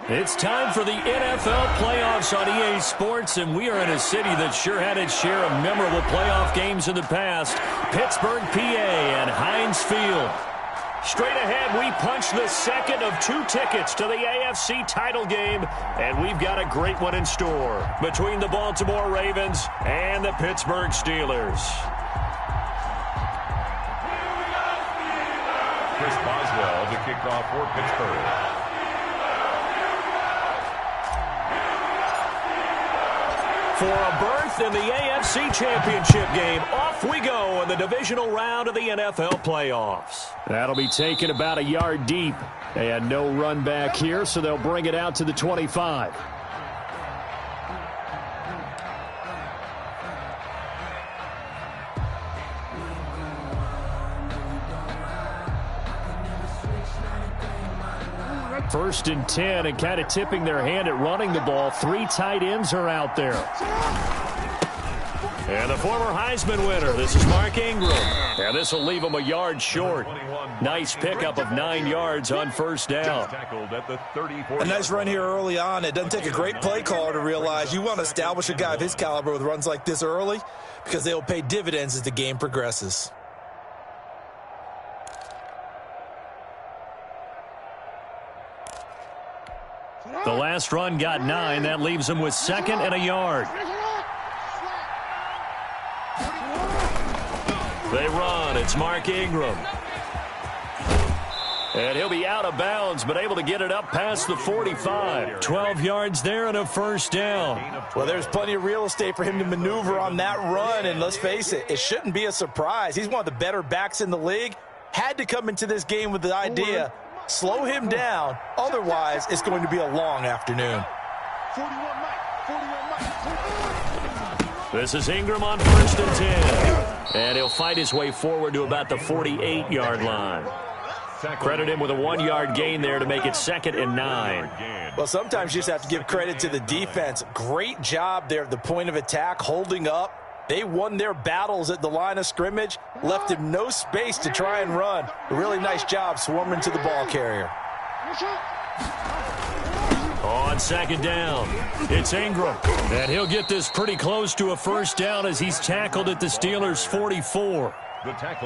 It's time for the NFL playoffs on EA Sports, and we are in a city that sure had its share of memorable playoff games in the past, Pittsburgh, PA, and Heinz Field. Straight ahead, we punch the second of 2 tickets to the AFC title game, and we've got a great one in store between the Baltimore Ravens and the Pittsburgh Steelers. Chris Boswell to kick off for Pittsburgh. For a berth in the AFC Championship game, off we go in the divisional round of the NFL playoffs. That'll be taken about a yard deep, and no run back here, so they'll bring it out to the 25. First and 10, and kind of tipping their hand at running the ball. 3 tight ends are out there. And the former Heisman winner, this is Mark Ingram. And this will leave him a yard short. Nice pickup of 9 yards on first down. A nice run here early on. It doesn't take a great play caller to realize you want to establish a guy of his caliber with runs like this early because they will pay dividends as the game progresses. The last run got 9. That leaves him with 2nd and a yard. They run. It's Mark Ingram. And he'll be out of bounds, but able to get it up past the 45. 12 yards there and a first down. Well, there's plenty of real estate for him to maneuver on that run, and let's face it, it shouldn't be a surprise. He's one of the better backs in the league. Had to come into this game with the idea, slow him down, otherwise it's going to be a long afternoon. This is Ingram on first and 10. And he'll fight his way forward to about the 48-yard line. Credit him with a 1-yard gain there to make it 2nd and 9. Well, sometimes you just have to give credit to the defense. Great job there at the point of attack, holding up. They won their battles at the line of scrimmage, left him no space to try and run. A really nice job swarming to the ball carrier. On 2nd down, it's Ingram. And he'll get this pretty close to a first down as he's tackled at the Steelers' 44.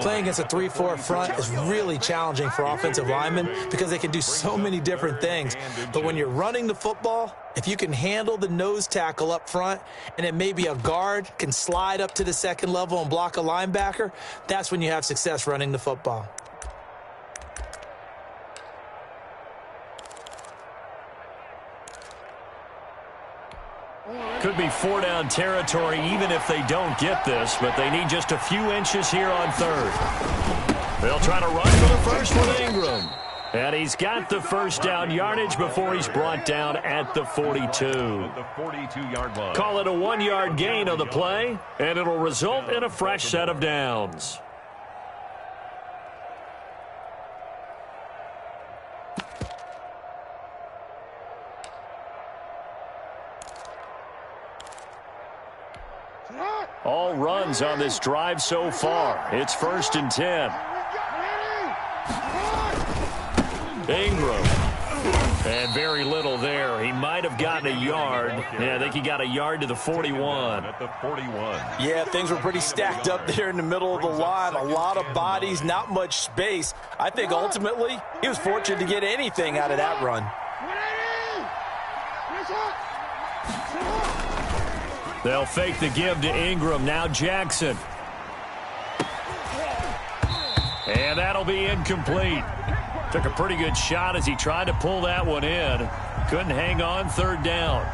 Playing against a 3-4 front is really challenging for offensive linemen because they can do so many different things. But when you're running the football, if you can handle the nose tackle up front and it may be a guard can slide up to the 2nd level and block a linebacker, that's when you have success running the football. Could be 4-down territory even if they don't get this, but they need just a few inches here on 3rd. They'll try to run for the first with Ingram. And he's got the first down yardage before he's brought down at the 42. Call it a 1-yard gain on the play, and it'll result in a fresh set of downs. All runs on this drive so far. It's 1st and 10. Ingram. And very little there. He might have gotten a yard. Yeah, I think he got a yard to the 41. Yeah, things were pretty stacked up there in the middle of the line. A lot of bodies, not much space. I think ultimately he was fortunate to get anything out of that run. They'll fake the give to Ingram. Now Jackson. And that'll be incomplete. Took a pretty good shot as he tried to pull that one in. Couldn't hang on 3rd down.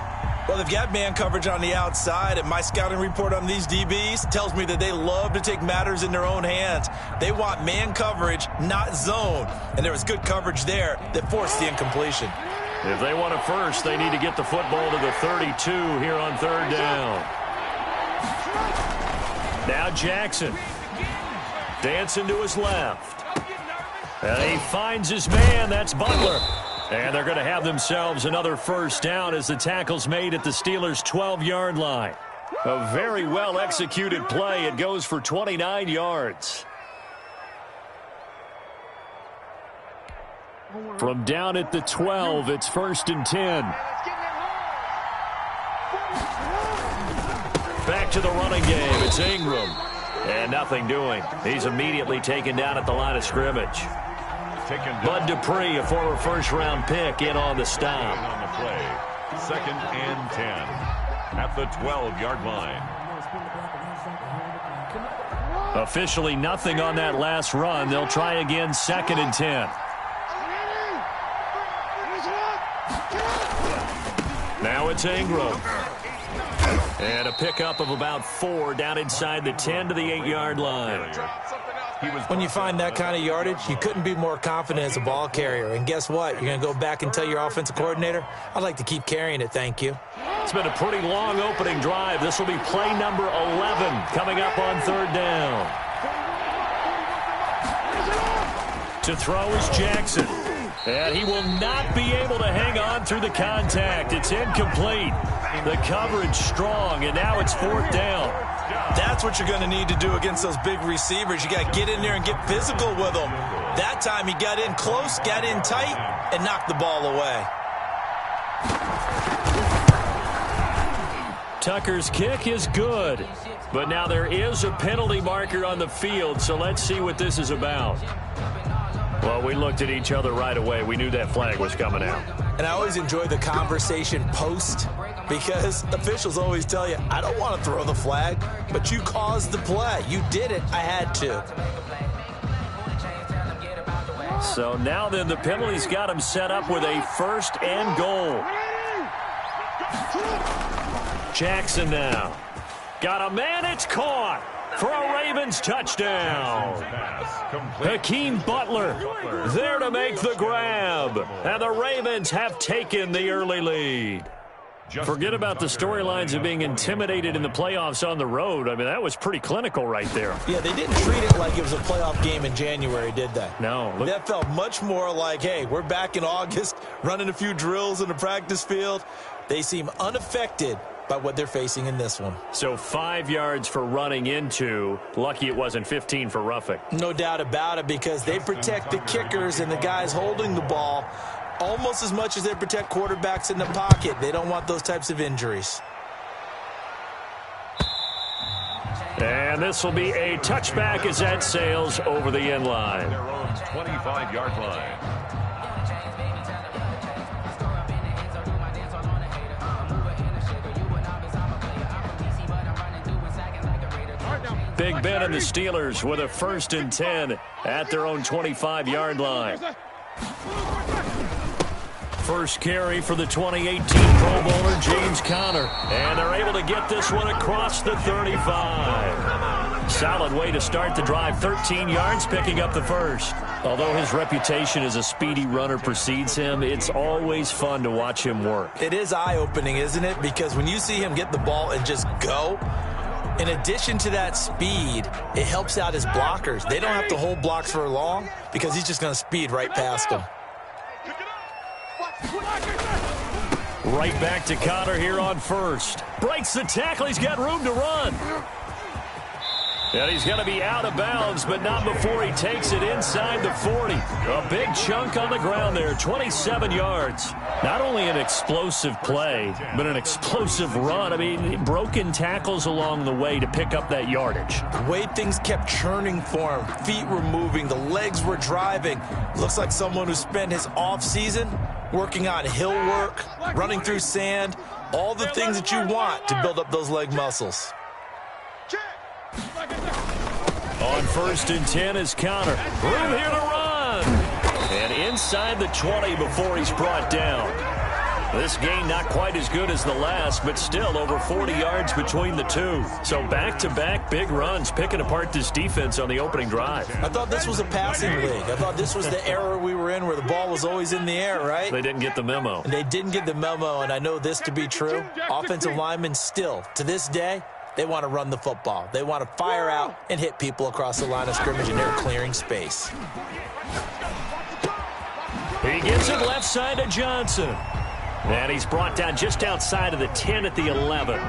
Well, they've got man coverage on the outside, and my scouting report on these DBs tells me that they love to take matters in their own hands. They want man coverage, not zone. And there was good coverage there that forced the incompletion. If they want a first, they need to get the football to the 32 here on 3rd down. Now Jackson. Dancing to his left. And he finds his man. That's Butler. And they're going to have themselves another first down as the tackle's made at the Steelers' 12-yard line. A very well-executed play. It goes for 29 yards. From down at the 12, it's 1st and 10. Back to the running game. It's Ingram. And nothing doing. He's immediately taken down at the line of scrimmage. Bud Dupree, a former first-round pick, in on the stop. On the play. 2nd and 10 at the 12-yard line. Officially nothing on that last run. They'll try again 2nd and 10. Now it's Ingram. And a pickup of about 4 down inside the 10 to the 8-yard line. When you find that kind of yardage, you couldn't be more confident as a ball carrier. And guess what? You're going to go back and tell your offensive coordinator, I'd like to keep carrying it, thank you. It's been a pretty long opening drive. This will be play number 11 coming up on 3rd down. To throw is Jackson. And he will not be able to hang on through the contact. It's incomplete. The coverage strong, and now it's 4th down. That's what you're going to need to do against those big receivers. You got to get in there and get physical with them. That time he got in close, got in tight, and knocked the ball away. Tucker's kick is good. But now there is a penalty marker on the field, so let's see what this is about. Well, we looked at each other right away. We knew that flag was coming out. And I always enjoy the conversation post because officials always tell you, I don't want to throw the flag, but you caused the play. You did it. I had to. So now then the penalty's got him set up with a 1st and goal. Jackson now. Got a man, it's caught for a Ravens touchdown. Hakeem Butler there to make the grab. And the Ravens have taken the early lead. Forget about the storylines of being intimidated in the playoffs on the road. I mean, that was pretty clinical right there. Yeah, they didn't treat it like it was a playoff game in January, did they? No. That felt much more like, hey, we're back in August, running a few drills in the practice field. They seem unaffected by what they're facing in this one. So 5 yards for running into. Lucky it wasn't 15 for roughing. No doubt about it, because they protect the kickers and the guys holding the ball almost as much as they protect quarterbacks in the pocket. They don't want those types of injuries. And this will be a touchback as that sails over the end line. Their own 25-yard line. Big Ben and the Steelers with a 1st and 10 at their own 25-yard line. First carry for the 2018 Pro Bowler, James Conner. And they're able to get this one across the 35. Solid way to start the drive. 13 yards, picking up the 1st. Although his reputation as a speedy runner precedes him, it's always fun to watch him work. It is eye-opening, isn't it? Because when you see him get the ball and just go, in addition to that speed, it helps out his blockers. They don't have to hold blocks for long because he's just going to speed right past them. Right back to Conner here on 1st. Breaks the tackle. He's got room to run. And he's going to be out of bounds, but not before he takes it inside the 40. A big chunk on the ground there, 27 yards. Not only an explosive play, but an explosive run. I mean, broken tackles along the way to pick up that yardage. The way things kept churning for him, feet were moving, the legs were driving. Looks like someone who spent his offseason working on hill work, running through sand, all the things that you want to build up those leg muscles. On 1st and 10 is Conner. Room here to run. And inside the 20 before he's brought down. This gain not quite as good as the last, but still over 40 yards between the two. So back-to-back big runs, picking apart this defense on the opening drive. I thought this was a passing league. I thought this was the era we were in where the ball was always in the air, right? They didn't get the memo. And they didn't get the memo, and I know this to be true. Offensive linemen still, to this day, they want to run the football. They want to fire out and hit people across the line of scrimmage, and they're clearing space. He gets it left side to Johnson. And he's brought down just outside of the 10 at the 11.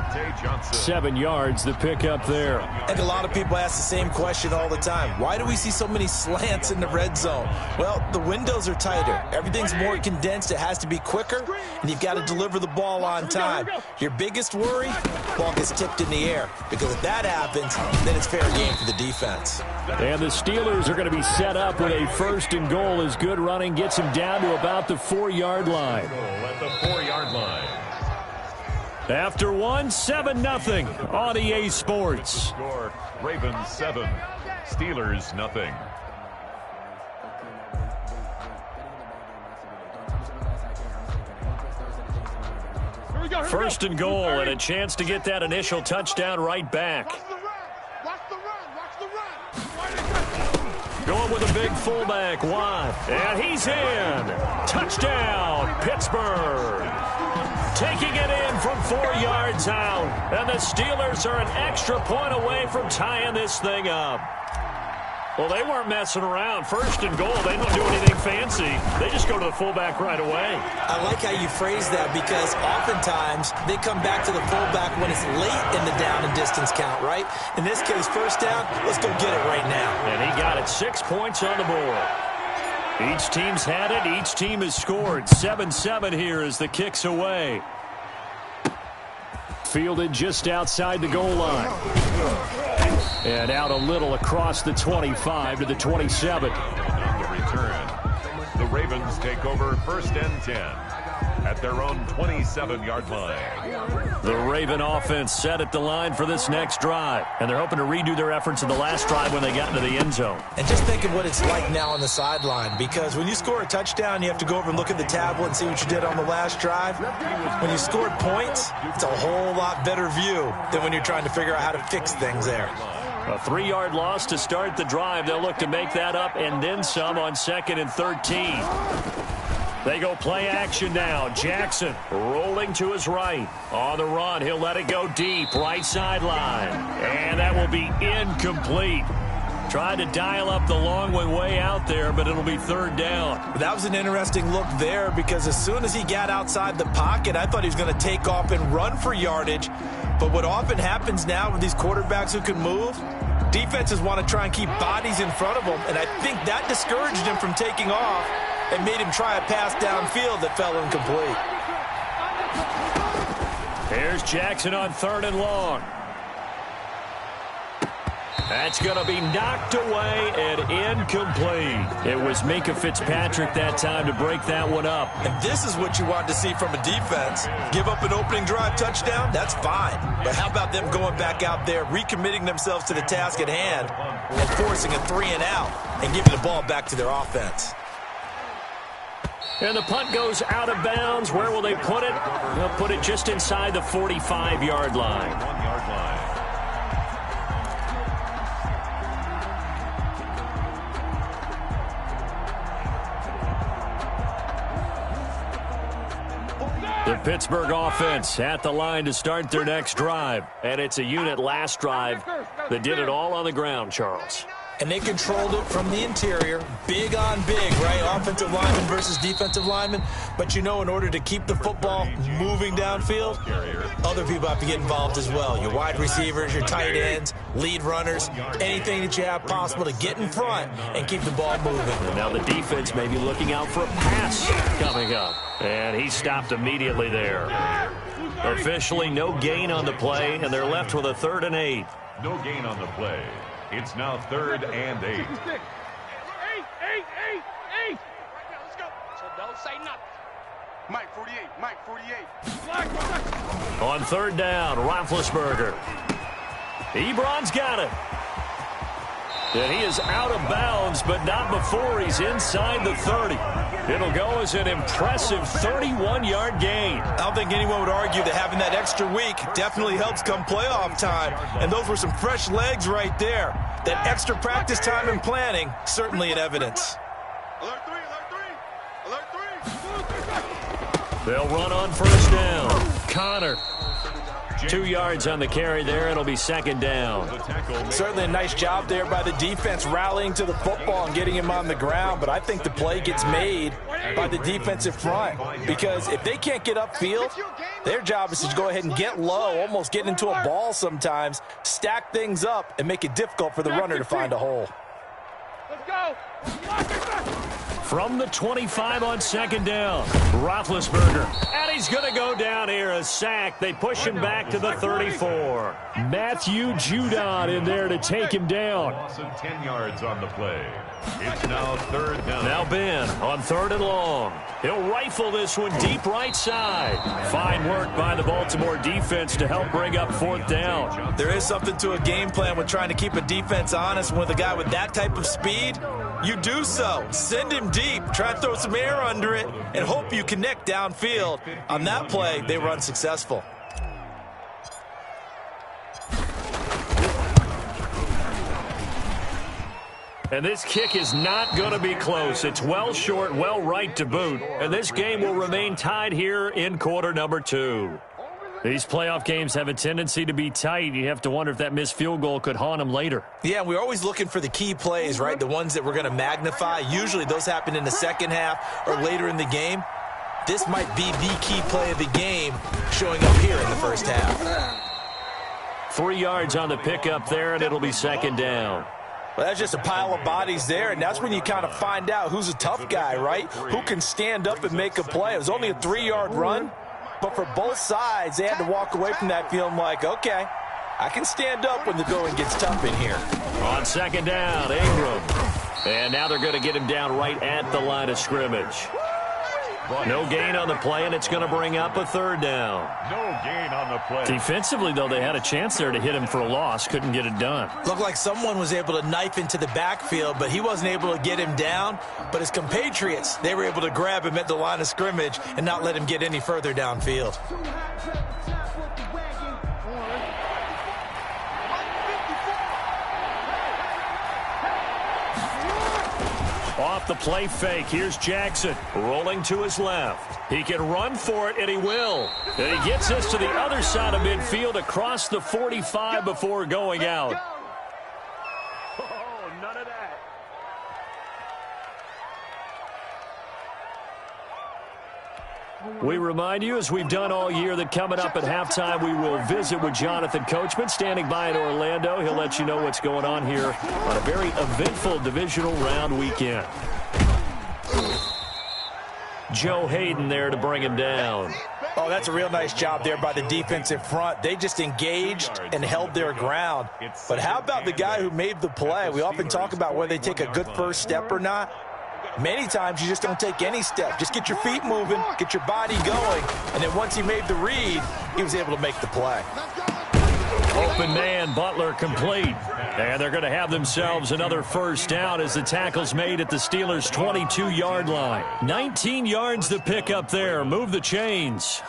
7 yards, the pickup there. I think a lot of people ask the same question all the time. Why do we see so many slants in the red zone? Well, the windows are tighter. Everything's more condensed. It has to be quicker, and you've got to deliver the ball on time. Your biggest worry, ball gets tipped in the air, because if that happens, then it's fair game for the defense. And the Steelers are going to be set up with a 1st and goal as good running gets him down to about the 4-yard line. At the 4-yard line. After 7-0 on EA Sports. Score, Ravens 7, Steelers nothing. First and goal, and a chance to get that initial touchdown right back. Going with a big fullback, Watt, and he's in. Touchdown, Pittsburgh. Taking it in from 4 yards out, and the Steelers are an extra point away from tying this thing up. Well, they weren't messing around. 1st and goal, they don't do anything fancy. They just go to the fullback right away. I like how you phrase that, because oftentimes they come back to the fullback when it's late in the down and distance count, right? In this case, 1st down, let's go get it right now. And he got it, 6 points on the board. Each team's had it. Each team has scored. 7-7 here as the kick's away. Fielded just outside the goal line. And out a little across the 25 to the 27. On the return, the Ravens take over 1st and 10 at their own 27-yard line. The Raven offense set at the line for this next drive, and they're hoping to redo their efforts in the last drive when they got into the end zone. And just think of what it's like now on the sideline, because when you score a touchdown, you have to go over and look at the tablet and see what you did on the last drive. When you scored points, it's a whole lot better view than when you're trying to figure out how to fix things there. A 3-yard loss to start the drive. They'll look to make that up and then some on 2nd and 13. They go play action now. Jackson rolling to his right. On the run, he'll let it go deep, right sideline. And that will be incomplete. Tried to dial up the long one way out there, but it'll be 3rd down. That was an interesting look there, because as soon as he got outside the pocket, I thought he was going to take off and run for yardage. But what often happens now with these quarterbacks who can move, defenses want to try and keep bodies in front of them, and I think that discouraged him from taking off and made him try a pass downfield that fell incomplete. Here's Jackson on 3rd and long. That's going to be knocked away and incomplete. It was Minkah Fitzpatrick that time to break that one up. And this is what you want to see from a defense. Give up an opening drive touchdown, that's fine. But how about them going back out there, recommitting themselves to the task at hand, and forcing a 3-and-out and giving the ball back to their offense. And the punt goes out of bounds. Where will they put it? They'll put it just inside the 45-yard line. 1-yard line. The Pittsburgh offense at the line to start their next drive. And it's a unit last drive that did it all on the ground, Charles. And they controlled it from the interior, big on big, right? Offensive lineman versus defensive lineman. But you know, in order to keep the football moving downfield, other people have to get involved as well. Your wide receivers, your tight ends, lead runners, anything that you have possible to get in front and keep the ball moving. And now the defense may be looking out for a pass coming up. And he stopped immediately there. Officially no gain on the play, and they're left with a 3rd and 8. No gain on the play. It's now 3rd and 8. 8. Let's go. So don't say nothing. Mike 48. Mike 48. On 3rd down, Roethlisberger. Ebron's got it. And he is out of bounds, but not before he's inside the 30. It'll go as an impressive 31-yard gain. I don't think anyone would argue that having that extra week definitely helps come playoff time. And those were some fresh legs right there. That extra practice time and planning, certainly in evidence. Alert 3. Alert 3. Alert 3. They'll run on 1st down. Connor. 2 yards on the carry there. It'll be second down. Certainly a nice job there by the defense rallying to the football and getting him on the ground, but I think the play gets made by the defensive front because if they can't get upfield, their job is to go ahead and get low, almost get into a ball sometimes, stack things up, and make it difficult for the runner to find a hole. Let's go. From the 25 on second down, Roethlisberger. And he's going to go down here, a sack. They push him back to the 34. Matthew Judon in there to take him down. Loss of 10 yards on the play. It's now third down. Now Ben on 3rd and long. He'll rifle this one deep right side. Fine work by the Baltimore defense to help bring up 4th down. There is something to a game plan with trying to keep a defense honest. With a guy with that type of speed, you do so. Send him deep. Try and throw some air under it and hope you connect downfield. On that play, they were unsuccessful. And this kick is not going to be close. It's well short, well right to boot. And this game will remain tied here in quarter number 2. These playoff games have a tendency to be tight. You have to wonder if that missed field goal could haunt them later. Yeah, we're always looking for the key plays, right? The ones that we're going to magnify. Usually those happen in the second half or later in the game. This might be the key play of the game showing up here in the first half. 3 yards on the pickup there, and it'll be second down. Well, that's just a pile of bodies there, and that's when you kind of find out who's a tough guy, right? Who can stand up and make a play. It was only a 3-yard run, but for both sides, they had to walk away from that feeling like, okay, I can stand up when the going gets tough in here. On second down, Ingram. And now they're going to get him down right at the line of scrimmage. No gain on the play, and it's going to bring up a 3rd down. No gain on the play. Defensively, though, they had a chance there to hit him for a loss. Couldn't get it done. Looked like someone was able to knife into the backfield, but he wasn't able to get him down. But his compatriots, they were able to grab him at the line of scrimmage and not let him get any further downfield. Off the play fake, here's Jackson rolling to his left. He can run for it, and he will. And he gets us to the other side of midfield across the 45 before going out. Oh, none of that. We remind you, as we've done all year, that coming up at halftime, we will visit with Jonathan Coachman, standing by in Orlando. He'll let you know what's going on here on a very eventful divisional round weekend. Joe Hayden there to bring him down. Oh, that's a real nice job there by the defensive front. They just engaged and held their ground. But how about the guy who made the play? We often talk about whether they take a good first step or not. Many times you just don't take any step. Just get your feet moving, get your body going, and then once he made the read, he was able to make the play. Open man, Butler complete. And they're going to have themselves another first down as the tackle's made at the Steelers' 22-yard line. 19 yards to pick up there. Move the chains.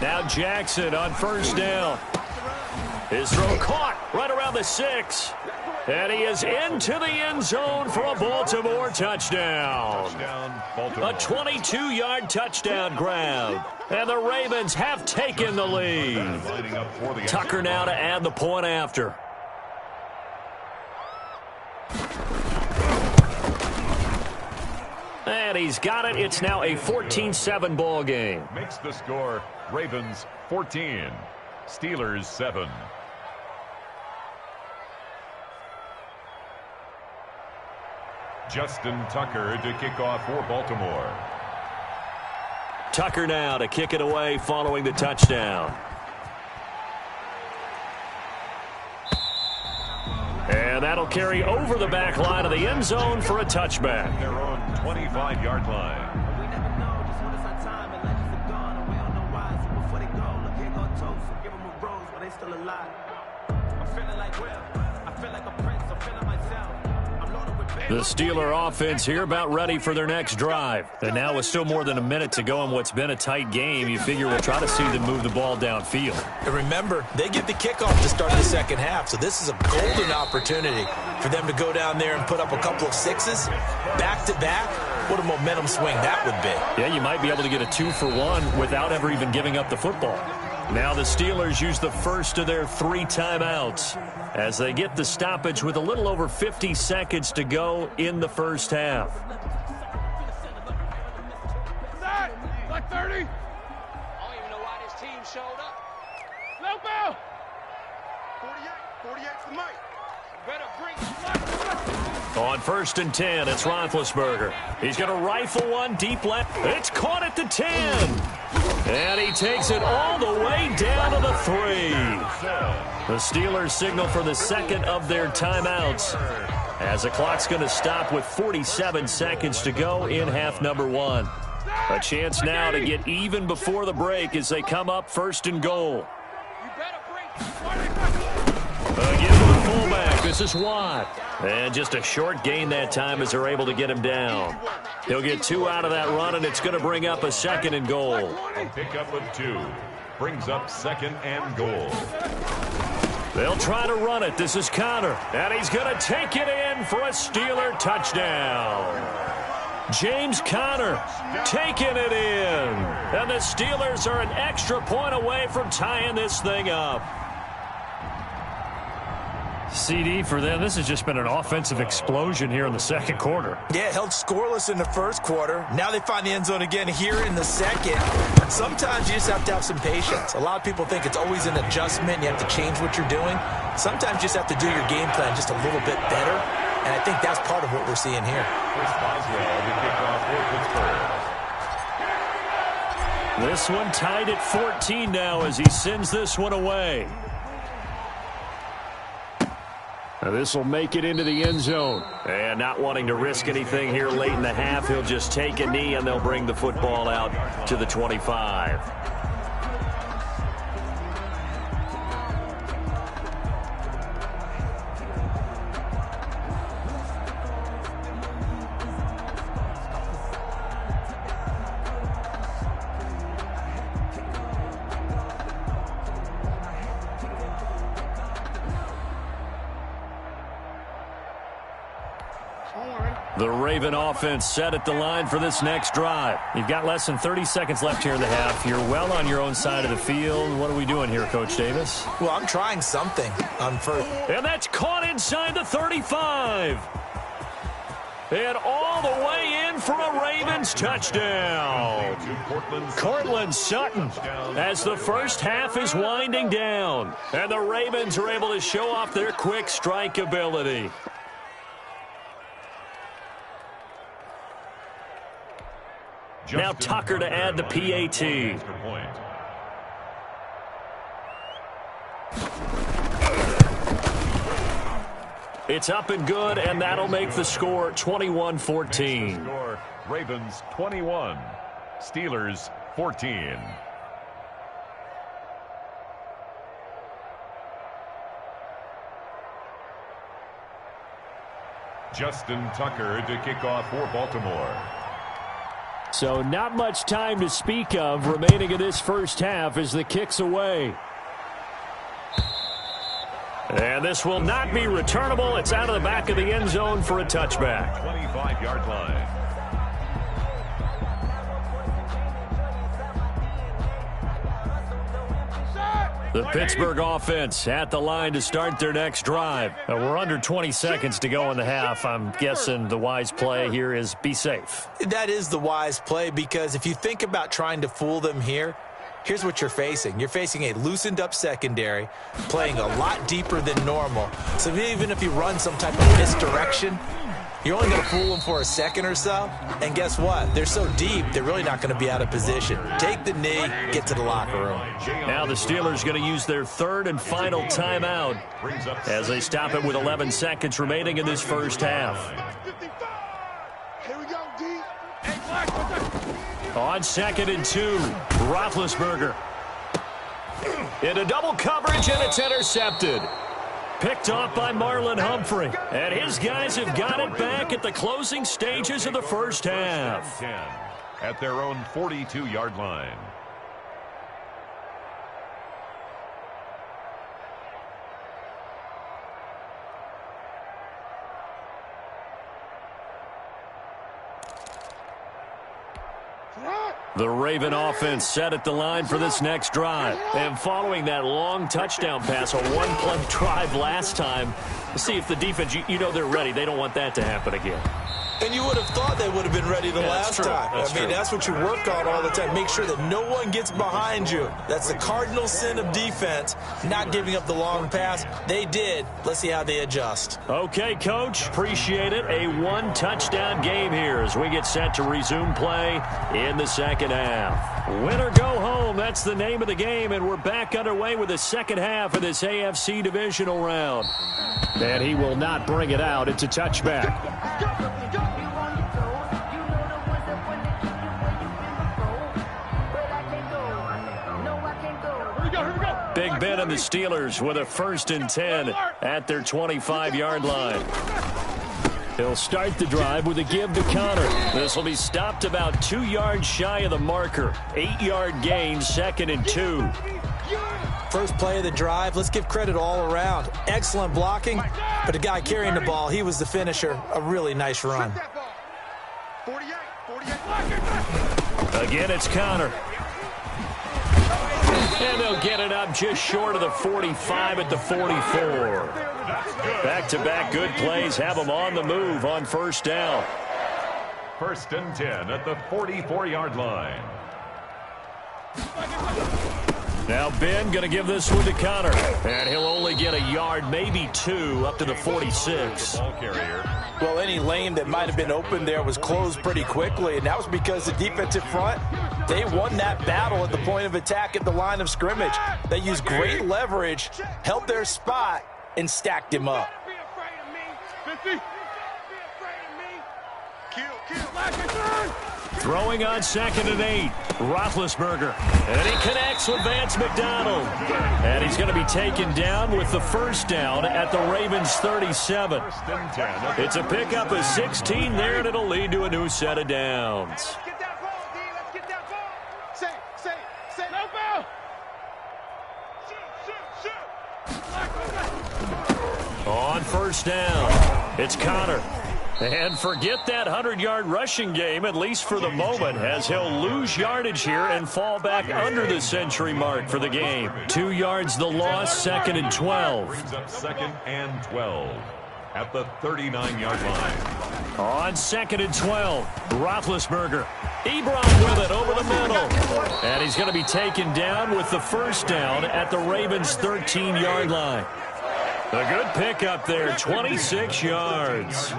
Now Jackson on first down. His throw caught right around the 6. And he is into the end zone for a Baltimore touchdown. A 22-yard touchdown grab. And the Ravens have taken the lead. Tucker now to add the point after. And he's got it. It's now a 14-7 ball game. Makes the score Ravens 14, Steelers 7. Justin Tucker to kick off for Baltimore. Tucker now to kick it away following the touchdown. And that'll carry over the back line of the end zone for a touchback. Their own 25-yard line. We never know just when it's our time and legends are gone and we don't know why. So before they go, look, here go toast. So give them a rose while they still alive. I'm feeling like Will. I feel like a prince. I'm feeling myself. I'm The Steeler offense here about ready for their next drive. And now with still more than a minute to go in what's been a tight game, you figure we'll try to see them move the ball downfield. And remember, they get the kickoff to start the second half, so this is a golden opportunity for them to go down there and put up a couple of sixes back-to-back. What a momentum swing that would be. Yeah, you might be able to get a 2-for-1 without ever even giving up the football. Now the Steelers use the first of their 3 timeouts as they get the stoppage with a little over 50 seconds to go in the first half. Like 30. I don't even know why this team showed up. Low ball. 48 for Mike. Better bring On 1st and 10, it's Roethlisberger. He's going to rifle one deep left. It's caught at the 10. And he takes it all the way down to the 3. The Steelers signal for the second of their timeouts as the clock's going to stop with 47 seconds to go in half number 1. A chance now to get even before the break as they come up 1st and goal. Again to the fullback. This is Watt. And just a short gain that time as they're able to get him down. He'll get 2 out of that run, and it's going to bring up a 2nd and goal. A pickup of 2 brings up 2nd and goal. They'll try to run it. This is Connor, and he's going to take it in for a Steeler touchdown. James Conner taking it in. And the Steelers are an extra point away from tying this thing up. CD for them, this has just been an offensive explosion here in the second quarter. Yeah, held scoreless in the first quarter. Now they find the end zone again here in the second. Sometimes you just have to have some patience. A lot of people think it's always an adjustment. You have to change what you're doing. Sometimes you just have to do your game plan just a little bit better. And I think that's part of what we're seeing here. This one tied at 14 now as he sends this one away. Now this will make it into the end zone. And not wanting to risk anything here late in the half, he'll just take a knee and they'll bring the football out to the 25. The Raven offense set at the line for this next drive. You've got less than 30 seconds left here in the half. You're well on your own side of the field. What are we doing here, Coach Davis? Well, I'm trying something on first. And that's caught inside the 35. And all the way in for a Ravens touchdown. Cortland Sutton as the first half is winding down. And the Ravens are able to show off their quick strike ability. Now Tucker to add the PAT. It's up and good, and that'll make the score 21-14. Ravens 21, Steelers 14. Justin Tucker to kick off for Baltimore. So not much time to speak of remaining in this first half as the kick's away. And this will not be returnable. It's out of the back of the end zone for a touchback. 25-yard line. The Pittsburgh offense at the line to start their next drive. We're under 20 seconds to go in the half. I'm guessing the wise play here is be safe. That is the wise play because if you think about trying to fool them here, here's what you're facing. You're facing a loosened up secondary, playing a lot deeper than normal. So even if you run some type of misdirection, you're only going to fool them for a second or so. And guess what? They're so deep, they're really not going to be out of position. Take the knee, get to the locker room. Now the Steelers going to use their third and final timeout as they stop it with 11 seconds remaining in this first half. Here we go, D. On 2nd and 2, Roethlisberger. Into double coverage, and it's intercepted. picked off by Marlon Humphrey. And his guys have got it back at the closing stages of the first half. 10 at their own 42-yard line. The Raven offense set at the line for this next drive. And following that long touchdown pass, a one-play drive last time, see if the defense, you know they're ready. They don't want that to happen again. And you would have thought they would have been ready the last time. I mean, that's what you work on all the time. Make sure that no one gets behind you. That's the cardinal sin of defense, not giving up the long pass. They did. Let's see how they adjust. Okay, Coach. Appreciate it. A one-touchdown game here as we get set to resume play in the second half. Win or go home, that's the name of the game, and we're back underway with the second half of this AFC divisional round. And he will not bring it out. It's a touchback. Big Ben and the Steelers with a 1st and 10 at their 25-yard line. He'll start the drive with a give to Connor. This will be stopped about 2 yards shy of the marker. 8-yard gain, 2nd and 2. First play of the drive, let's give credit all around. Excellent blocking, but the guy carrying the ball, he was the finisher. A really nice run. Again, it's Connor. And they'll get it up just short of the 45 at the 44. Back-to-back good plays have them on the move on first down. 1st and 10 at the 44-yard line. Now Ben going to give this one to Connor. And he'll only get a yard, maybe 2, up to the 46. Ball carrier. Well, any lane that might have been open there was closed pretty quickly, and that was because the defensive front, they won that battle at the point of attack at the line of scrimmage. They used great leverage, held their spot, and stacked him up. Be afraid of me. 50. Be afraid of me. Kill. Throwing on 2nd and 8. Roethlisberger. And he connects with Vance McDonald. And he's going to be taken down with the first down at the Ravens 37. 1st and 10. It's a pickup of 16 there, and it'll lead to a new set of downs. Let's get that ball, D. Let's get that ball. Say. No ball. Shoot. On first down, it's Connor. And forget that 100-yard rushing game, at least for the moment, as he'll lose yardage here and fall back under the century mark for the game. 2 yards the loss, 2nd and 12. Brings up 2nd and 12 at the 39-yard line. On 2nd and 12, Roethlisberger. Ebron with it over the middle. And he's going to be taken down with the first down at the Ravens' 13-yard line. A good pickup there, 26 yards.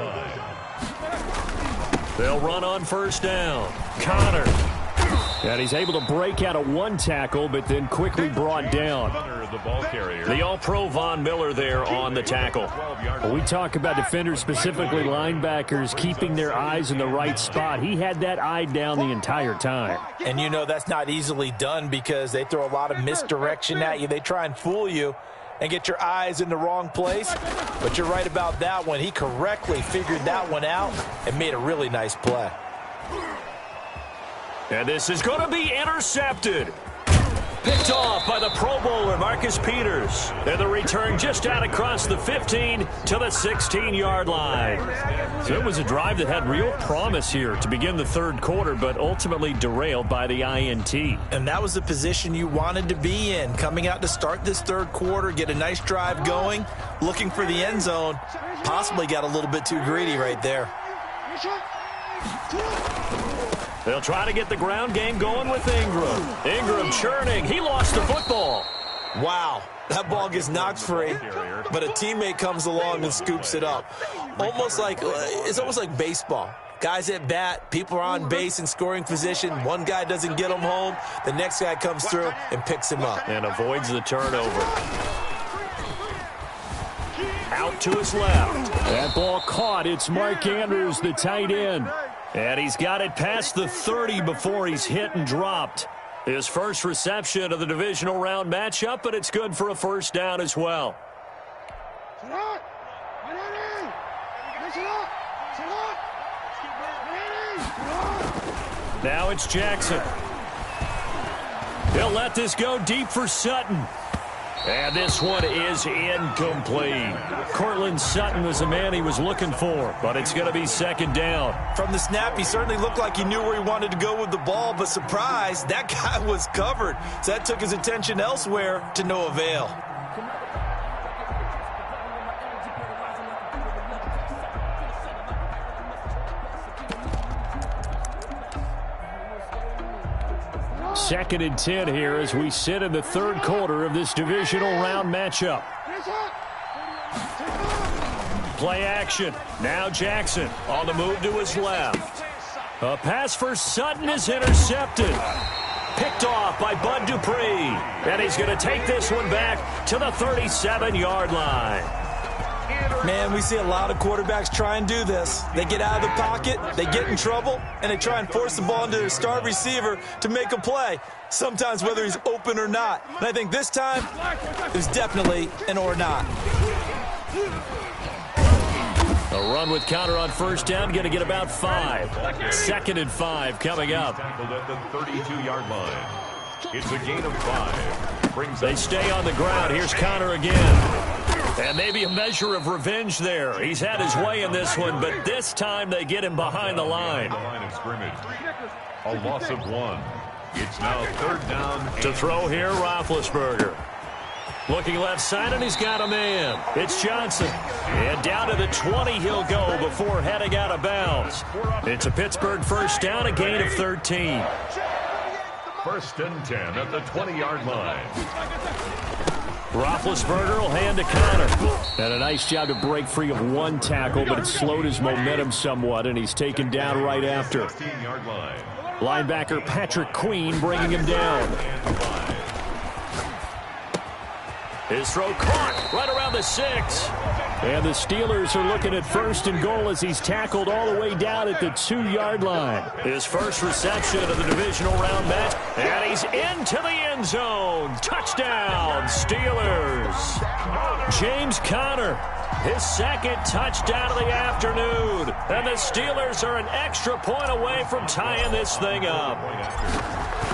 They'll run on first down. Connor. And he's able to break out of one tackle, but then quickly brought down. The ball carrier. The All-Pro Von Miller there on the tackle. We talk about defenders, specifically linebackers, keeping their eyes in the right spot. He had that eye down the entire time. And you know that's not easily done because they throw a lot of misdirection at you. They try and fool you and get your eyes in the wrong place. But you're right about that one. He correctly figured that one out and made a really nice play. And this is going to be intercepted. Picked off by the Pro Bowler, Marcus Peters. And the return just out across the 15 to the 16-yard line. So it was a drive that had real promise here to begin the third quarter, but ultimately derailed by the INT. And that was the position you wanted to be in. Coming out to start this third quarter, get a nice drive going, looking for the end zone. Possibly got a little bit too greedy right there. They'll try to get the ground game going with Ingram. Ingram churning. He lost the football. Wow. That ball gets knocked free, but a teammate comes along and scoops it up. It's almost like baseball. Guys at bat, people are on base in scoring position. One guy doesn't get him home. The next guy comes through and picks him up. And avoids the turnover. Out to his left. That ball caught. It's Mark Andrews, the tight end. And he's got it past the 30 before he's hit and dropped. His first reception of the divisional round matchup, but it's good for a first down as well. Now it's Jackson. He'll let this go deep for Sutton. And this one is incomplete. Cortland Sutton was the man he was looking for, but it's going to be second down. From the snap, he certainly looked like he knew where he wanted to go with the ball, but surprise, that guy was covered. So that took his attention elsewhere to no avail. Second and 10 here as we sit in the third quarter of this divisional round matchup. Play action. Now Jackson on the move to his left. A pass for Sutton is intercepted. Picked off by Bud Dupree. And he's going to take this one back to the 37-yard line. Man, we see a lot of quarterbacks try and do this. They get out of the pocket, they get in trouble, and they try and force the ball into their star receiver to make a play, sometimes whether he's open or not. And I think this time, it was definitely an or not. A run with counter on first down, going to get about 5. 2nd and 5 coming up. Tackled at the 32-yard line. It's a gain of 5. They stay on the ground. Here's Connor again. And maybe a measure of revenge there. He's had his way in this one, but this time they get him behind the line. The line of scrimmage. A loss of 1. It's now 3rd down. To throw here, Roethlisberger. Looking left side, and he's got a man. It's Johnson. And down to the 20 he'll go before heading out of bounds. It's a Pittsburgh first down, a gain of 13. 1st and 10 at the 20-yard line. Roethlisberger will hand to Connor. And a nice job to break free of one tackle, but it slowed his momentum somewhat, and he's taken down right after. 16-yard line. Linebacker Patrick Queen bringing him down. His throw caught right around the 6. And the Steelers are looking at 1st and goal as he's tackled all the way down at the 2-yard line. His first reception of the divisional round match, and he's into the end zone. Touchdown, Steelers. James Conner, his 2nd touchdown of the afternoon. And the Steelers are an extra point away from tying this thing up.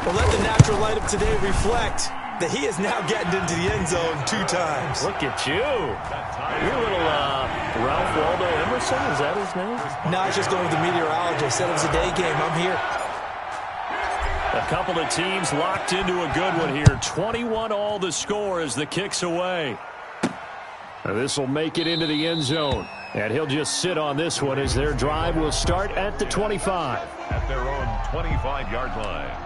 Well, let the natural light of today reflect that he is now getting into the end zone 2 times. Look at you. You're a little Ralph Waldo Emerson, is that his name? No, I was just going with the meteorologist. Said it was a day game. I'm here. A couple of teams locked into a good one here. 21 all the score as the kick's away. This will make it into the end zone. And he'll just sit on this one as their drive will start at the 25. At their own 25-yard line.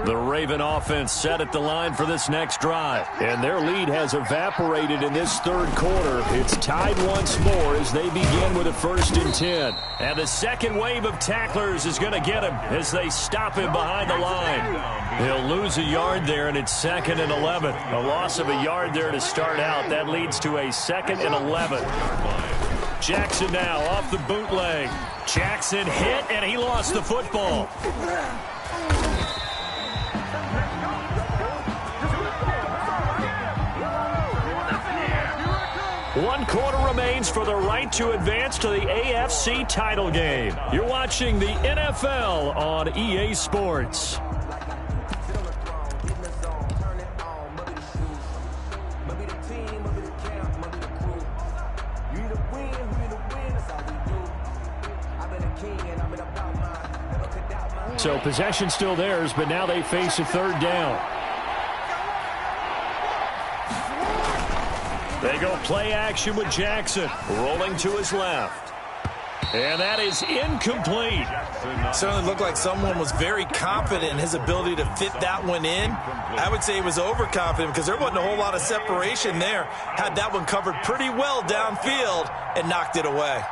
The Raven offense set at the line for this next drive. And their lead has evaporated in this third quarter. It's tied once more as they begin with a 1st and 10. And the second wave of tacklers is going to get him as they stop him behind the line. He'll lose a yard there, and it's 2nd and 11. A loss of a yard there to start out. That leads to a 2nd and 11. Jackson now off the bootleg. Jackson hit, and he lost the football. 1 quarter remains for the right to advance to the AFC title game. You're watching the NFL on EA Sports. So possession still theirs, but now they face a 3rd down. They go play action with Jackson, rolling to his left. And that is incomplete. Certainly looked like someone was very confident in his ability to fit that one in. I would say he was overconfident because there wasn't a whole lot of separation there. Had that one covered pretty well downfield and knocked it away.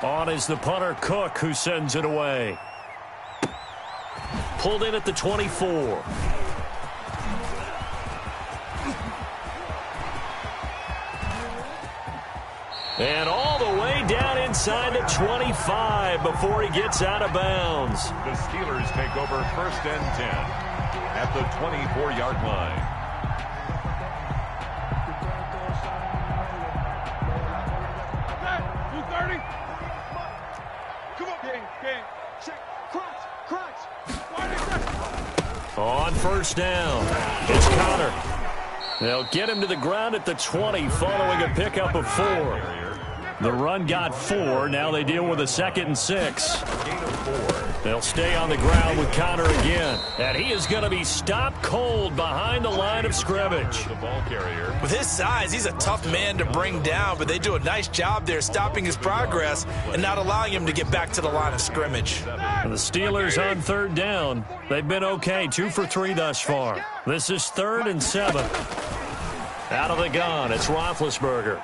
On is the punter Cook, who sends it away. Pulled in at the 24. And all the way down inside the 25 before he gets out of bounds. The Steelers take over 1st and 10 at the 24-yard line. On 1st down, it's Connor. They'll get him to the ground at the 20 following a pickup of 4. The run got 4. Now they deal with a 2nd and 6. They'll stay on the ground with Connor again. And he is going to be stopped cold behind the line of scrimmage. The ball carrier. With his size, he's a tough man to bring down, but they do a nice job there stopping his progress and not allowing him to get back to the line of scrimmage. And the Steelers on 3rd down. They've been okay, 2 for 3 thus far. This is 3rd and 7. Out of the gun, it's Roethlisberger.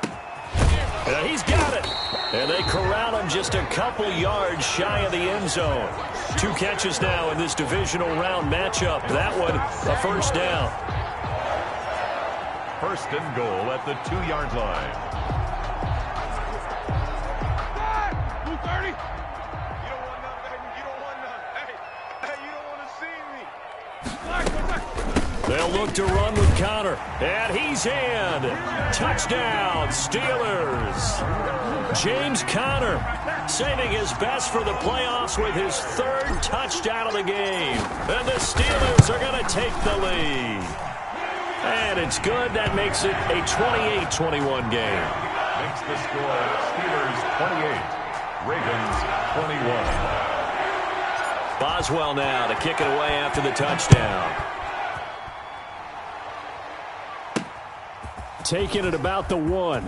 And he's got it. And they corral him just a couple yards shy of the end zone. 2 catches now in this divisional round matchup. That one, a 1st down. 1st and goal at the 2-yard line. 230. You don't want none, baby. You don't want none. Hey, you don't want to see me. They'll look to run with Connor. And he's in. Touchdown, Steelers. James Conner saving his best for the playoffs with his 3rd touchdown of the game. And the Steelers are going to take the lead. And it's good. That makes it a 28-21 game. Makes the score Steelers 28, Ravens 21. Boswell now to kick it away after the touchdown. Taking it about the 1.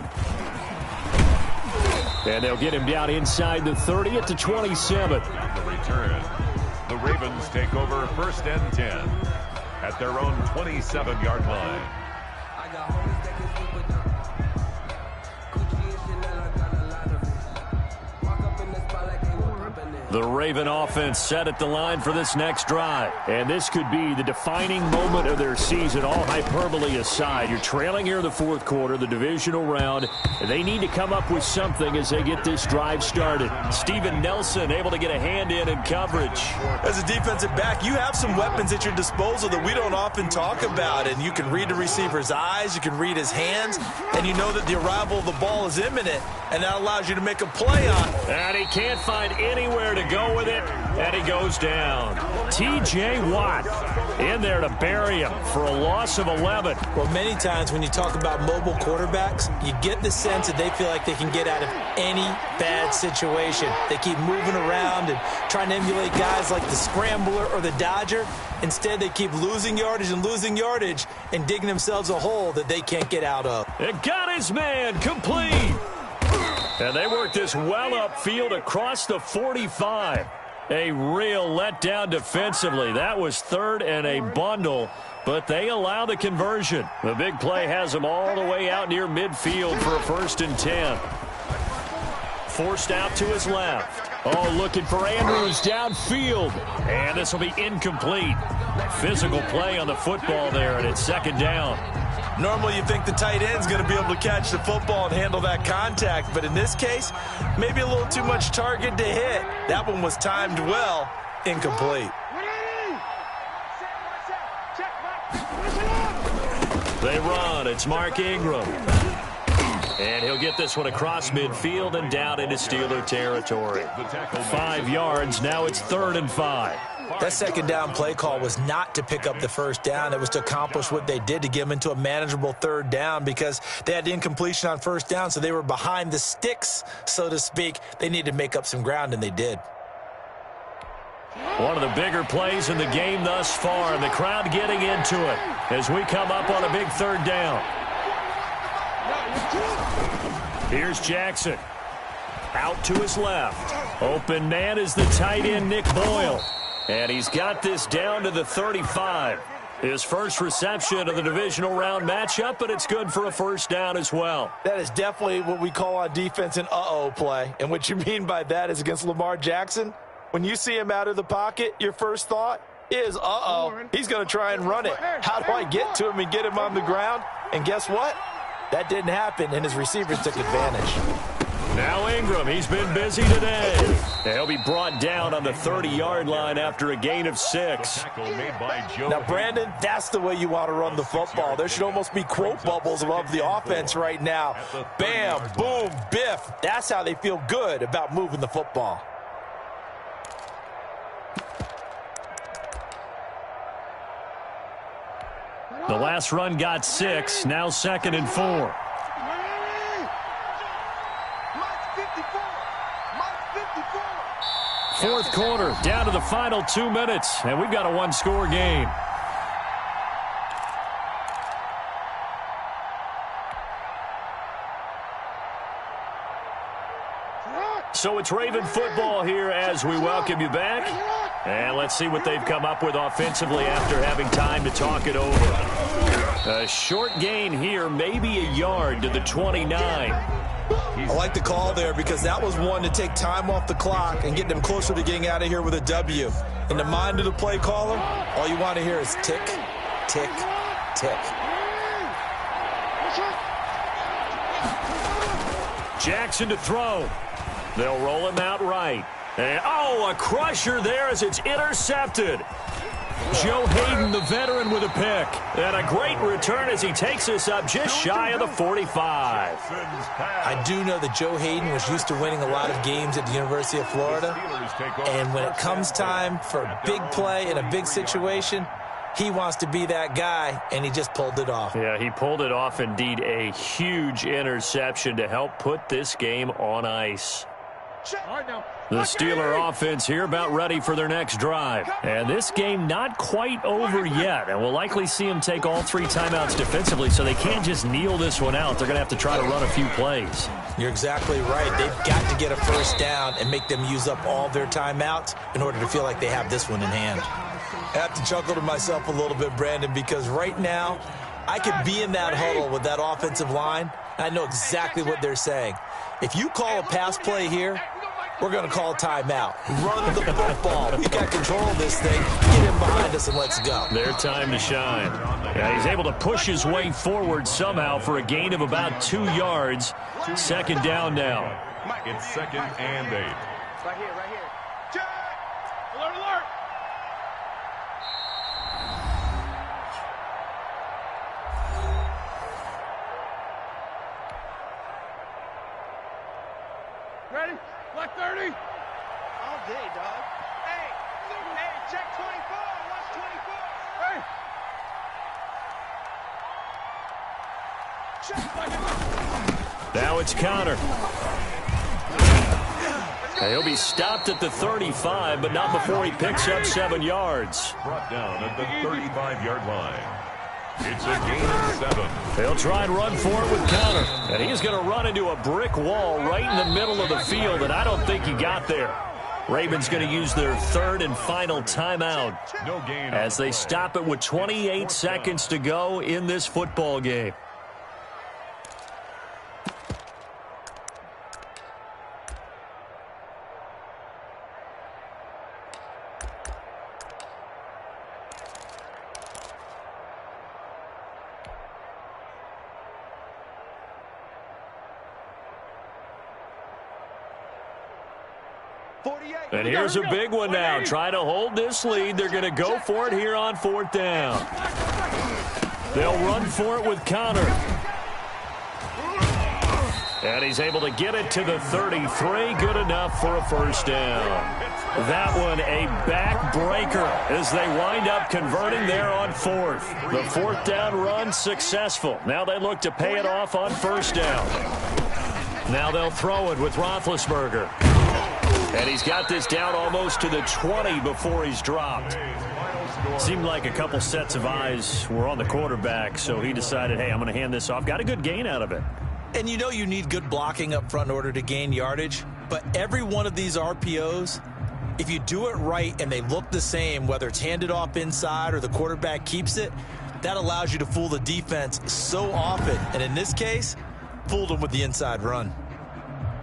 And they'll get him down inside the 30 at the 27. On the return, the Ravens take over 1st and 10 at their own 27-yard line. The Raven offense set at the line for this next drive. And this could be the defining moment of their season, all hyperbole aside. You're trailing here in the 4th quarter, the divisional round. And they need to come up with something as they get this drive started. Steven Nelson able to get a hand in coverage. As a defensive back, you have some weapons at your disposal that we don't often talk about. And you can read the receiver's eyes, you can read his hands, and you know that the arrival of the ball is imminent. And that allows you to make a play on it. And he can't find anywhere to go with it, and he goes down. T.J. Watt in there to bury him for a loss of 11. Well, many times when you talk about mobile quarterbacks, you get the sense that they feel like they can get out of any bad situation. They keep moving around and trying to emulate guys like the Scrambler or the Dodger. Instead, they keep losing yardage and digging themselves a hole that they can't get out of. It got his man complete. And they work this well upfield across the 45. A real letdown defensively. That was 3rd and a bundle, but they allow the conversion. The big play has them all the way out near midfield for a 1st and 10. Forced out to his left. Oh, looking for Andrews downfield. And this will be incomplete. Physical play on the football there, and it's 2nd down. Normally you think the tight end's going to be able to catch the football and handle that contact, but in this case, maybe a little too much target to hit. That one was timed well, incomplete. They run. It's Mark Ingram. And he'll get this one across midfield and down into Steeler territory. 5 yards. Now it's 3rd and 5. That 2nd down play call was not to pick up the 1st down. It was to accomplish what they did, to get them into a manageable 3rd down, because they had incompletion on 1st down, so they were behind the sticks, so to speak. They needed to make up some ground, and they did. One of the bigger plays in the game thus far, and the crowd getting into it as we come up on a big 3rd down. Here's Jackson. Out to his left. Open man is the tight end, Nick Boyle. And he's got this down to the 35. His first reception of the divisional round matchup, but it's good for a 1st down as well. That is definitely what we call on defense an uh-oh play. And what you mean by that is against Lamar Jackson, when you see him out of the pocket, your first thought is, uh-oh, he's going to try and run it. How do I get to him and get him on the ground? And guess what? That didn't happen, and his receivers took advantage. Now Ingram, he's been busy today. He'll be brought down on the 30-yard line after a gain of 6. Now, Brandon, that's the way you want to run the football. There should almost be quote bubbles above the offense right now. Bam, boom, biff. That's how they feel good about moving the football. The last run got 6, now 2nd and 4. Fourth quarter, down to the final 2 minutes, and we've got a one-score game. So it's Raven football here as we welcome you back. And let's see what they've come up with offensively after having time to talk it over. A short gain here, maybe a yard to the 29. I like the call there because that was one to take time off the clock and get them closer to getting out of here with a W. In the mind of the play caller, all you want to hear is tick, tick, tick. Jackson to throw. They'll roll him out right. And, oh, a crusher there as it's intercepted. Joe Hayden, the veteran, with a pick. And a great return as he takes us up just shy of the 45. I do know that Joe Hayden was used to winning a lot of games at the University of Florida. And when it comes time for a big play in a big situation, he wants to be that guy, and he just pulled it off. Yeah, he pulled it off, indeed. A huge interception to help put this game on ice. The Steeler offense here about ready for their next drive. And this game not quite over yet. And we'll likely see them take all 3 timeouts defensively, so they can't just kneel this one out. They're going to have to try to run a few plays. You're exactly right. They've got to get a first down and make them use up all their timeouts in order to feel like they have this one in hand. I have to chuckle to myself a little bit, Brandon, because right now I could be in that huddle with that offensive line. I know exactly what they're saying. If you call a pass play here, we're going to call a timeout. Run the football. We've got control of this thing. Get him behind us and let's go. Their time to shine. Yeah, he's able to push his way forward somehow for a gain of about 2 yards. Second down now. It's 2nd and 8. Right here, right here. Alert, alert. Ready? Black 30. All day, dog. Hey, check 24. Watch 24. Hey. Check. Now it's Connor. He'll be stopped at the 35, but not before he picks up 7 yards. Brought down at the 35-yard line. It's a gain of 7. They'll try and run for it with Connor. And he's going to run into a brick wall right in the middle of the field, and I don't think he got there. Ravens going to use their 3rd and final timeout No gain as they stop it with 28 seconds to go in this football game. And here's a big one now. Try to hold this lead. They're going to go for it here on 4th down. They'll run for it with Connor. And he's able to get it to the 33. Good enough for a first down. That one a backbreaker as they wind up converting there on 4th. The 4th down run successful. Now they look to pay it off on 1st down. Now they'll throw it with Roethlisberger. And he's got this down almost to the 20 before he's dropped. Seemed like a couple sets of eyes were on the quarterback, so he decided, hey, I'm going to hand this off. Got a good gain out of it. And you know you need good blocking up front in order to gain yardage, but every one of these RPOs, if you do it right and they look the same, whether it's handed off inside or the quarterback keeps it, that allows you to fool the defense so often. And in this case, fooled them with the inside run.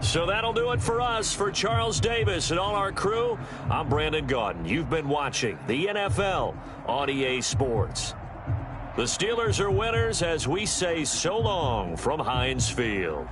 So that'll do it for us. For Charles Davis and all our crew, I'm Brandon Gaudin. You've been watching the NFL on EA Sports. The Steelers are winners as we say so long from Heinz Field.